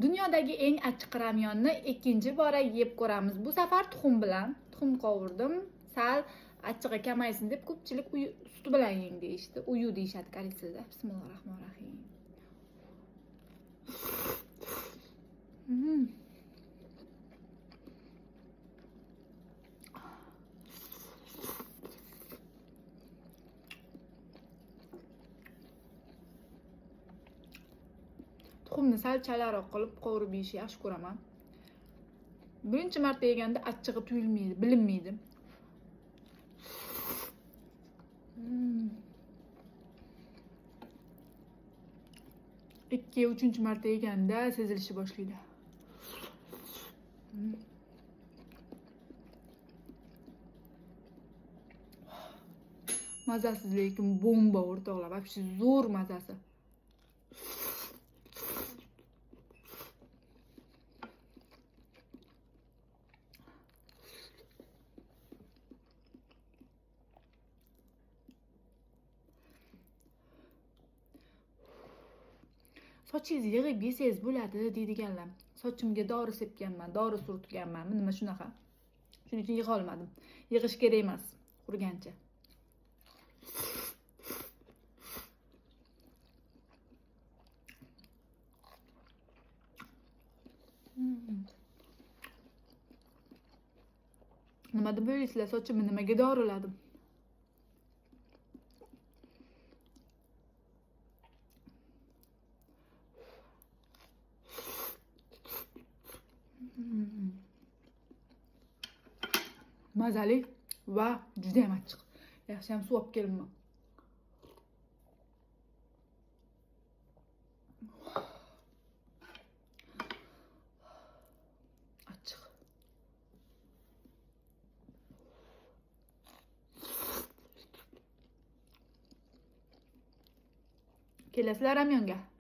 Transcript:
Dunyodagi eng achchiq ramyonni ikkinchi bora yeb ko'ramiz. Bu safar tuxum bilan. Tuxum qovurdim. Sal achchig'i kamaysin deb ko'pchilik suti bilan yeng deyishdi. Uyu deyishadi koreys tilida. Bismillahirrohmanirrohim. Tuxumni sal chalaroq qilib qovurib yeyishni yaxshi ko'raman. Birinchi marta yeganda achchig'i tuyulmaydi, bilinmaydi. Ikki, uchinchi marta yeganda sezilishi boshlaydi. Mazasiz lekin bomba o'rtoqlar, вообще zo'r mazasi. Sochingizni yig'ib yesangiz bo'ladi deydiganlar. Sochimga dori sepganman, dori surtganman, nima shunaqa. Shuning uchun yig'a olmadim. Yig'ish kerak emas, qurgancha. Nima deb o'ylaysizlar, sochimni nimaga doriladim? Mazali va juda ham achchiq. Yaxshi ham suv olib kelibman. Achchiq. Kelasizlar ramyonga.